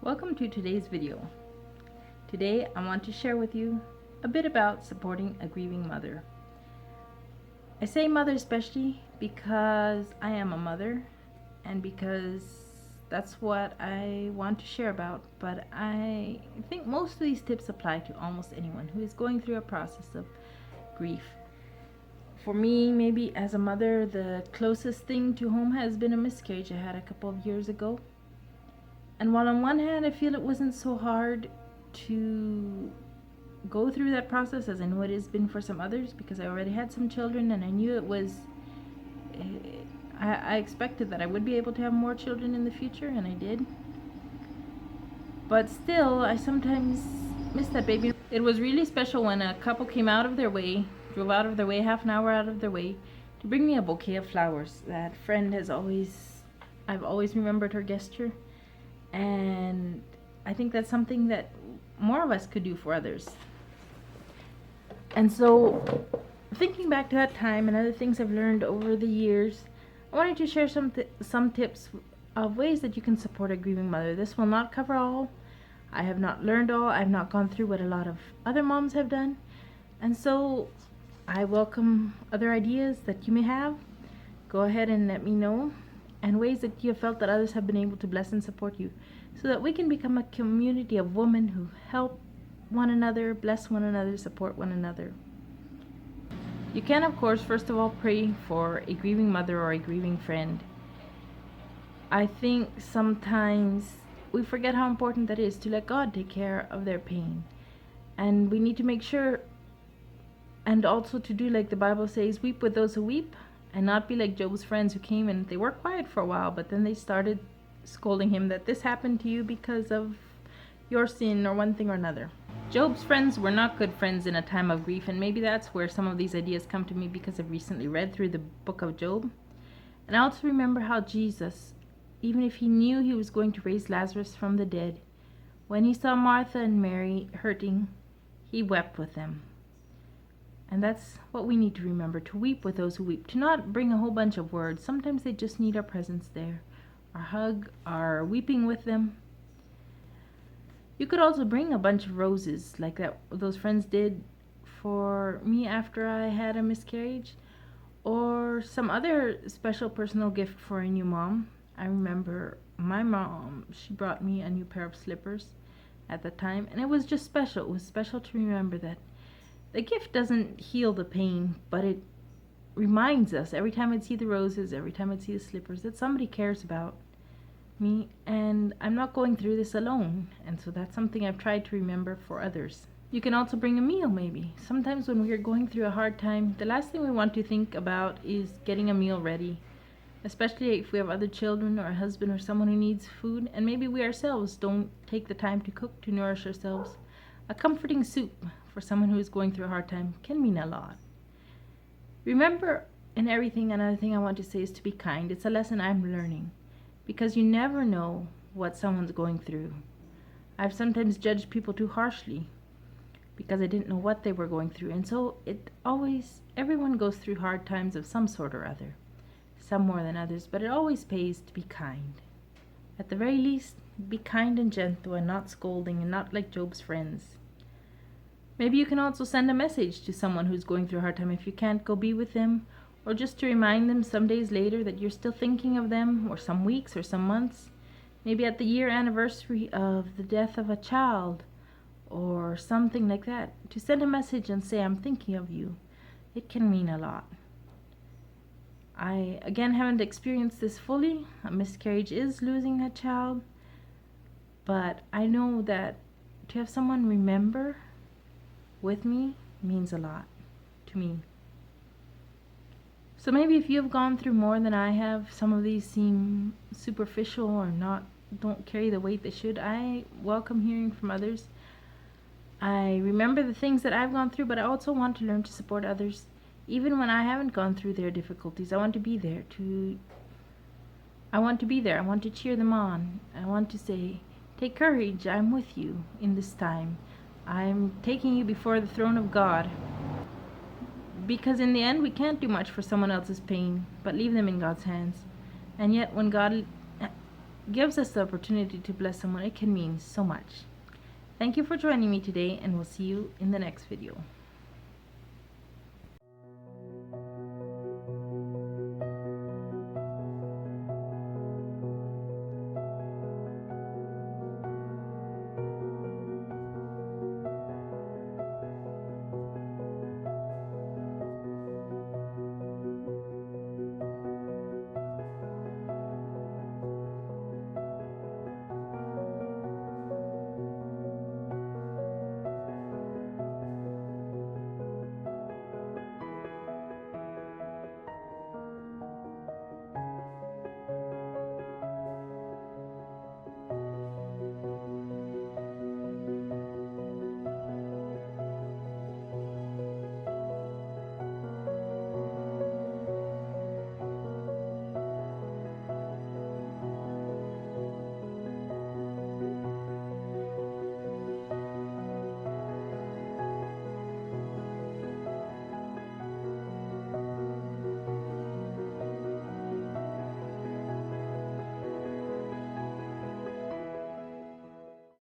Welcome to today's video. Today I want to share with you a bit about supporting a grieving mother. I say mother especially because I am a mother and because that's what I want to share about, but I think most of these tips apply to almost anyone who is going through a process of grief. For me, maybe as a mother, the closest thing to home has been a miscarriage I had a couple of years ago. And while on one hand I feel it wasn't so hard to go through that process as I know it has been for some others, because I already had some children and I knew it was, I expected that I would be able to have more children in the future, and I did. But still, I sometimes miss that baby. It was really special when a couple came out of their way, drove out of their way, half an hour out of their way, to bring me a bouquet of flowers. That friend I've always remembered her gesture. And I think that's something that more of us could do for others. And so, thinking back to that time and other things I've learned over the years, I wanted to share some tips of ways that you can support a grieving mother. This will not cover all. I have not learned all. I've not gone through what a lot of other moms have done. And so, I welcome other ideas that you may have. Go ahead and let me know. And ways that you have felt that others have been able to bless and support you, so that we can become a community of women who help one another, bless one another, support one another. You can, of course, first of all, pray for a grieving mother or a grieving friend. I think sometimes we forget how important that is, to let God take care of their pain. And we need to make sure, and also to do like the Bible says, weep with those who weep, and not be like Job's friends who came and they were quiet for a while, but then they started scolding him that this happened to you because of your sin or one thing or another. Job's friends were not good friends in a time of grief, and maybe that's where some of these ideas come to me, because I've recently read through the book of Job. And I also remember how Jesus, even if he knew he was going to raise Lazarus from the dead, when he saw Martha and Mary hurting, he wept with them. And that's what we need to remember, to weep with those who weep, to not bring a whole bunch of words. Sometimes they just need our presence there, our hug, our weeping with them. You could also bring a bunch of roses like those friends did for me after I had a miscarriage, or some other special personal gift for a new mom. I remember my mom, she brought me a new pair of slippers at the time, and it was just special. It was special to remember that the gift doesn't heal the pain, but it reminds us every time I'd see the roses, every time I'd see the slippers, that somebody cares about me and I'm not going through this alone. And so that's something I've tried to remember for others. You can also bring a meal maybe. Sometimes when we're going through a hard time, the last thing we want to think about is getting a meal ready, especially if we have other children or a husband or someone who needs food, and maybe we ourselves don't take the time to cook, to nourish ourselves. A comforting soup for someone who is going through a hard time can mean a lot. Remember, in everything, another thing I want to say is to be kind. It's a lesson I'm learning, because you never know what someone's going through. I've sometimes judged people too harshly because I didn't know what they were going through. And so everyone goes through hard times of some sort or other, some more than others, but it always pays to be kind. At the very least, be kind and gentle and not scolding and not like Job's friends. Maybe you can also send a message to someone who's going through a hard time if you can't go be with them, or just to remind them some days later that you're still thinking of them, or some weeks or some months, maybe at the year anniversary of the death of a child or something like that. To send a message and say, I'm thinking of you, it can mean a lot. I, again, haven't experienced this fully. A miscarriage is losing a child, but I know that to have someone remember with me means a lot to me. So maybe if you have gone through more than I have, some of these seem superficial or don't carry the weight they should. I welcome hearing from others. I remember the things that I've gone through, but I also want to learn to support others. Even when I haven't gone through their difficulties, I want to be there. I want to cheer them on. I want to say, take courage, I'm with you in this time. I'm taking you before the throne of God. Because in the end, we can't do much for someone else's pain, but leave them in God's hands. And yet, when God gives us the opportunity to bless someone, it can mean so much. Thank you for joining me today, and we'll see you in the next video.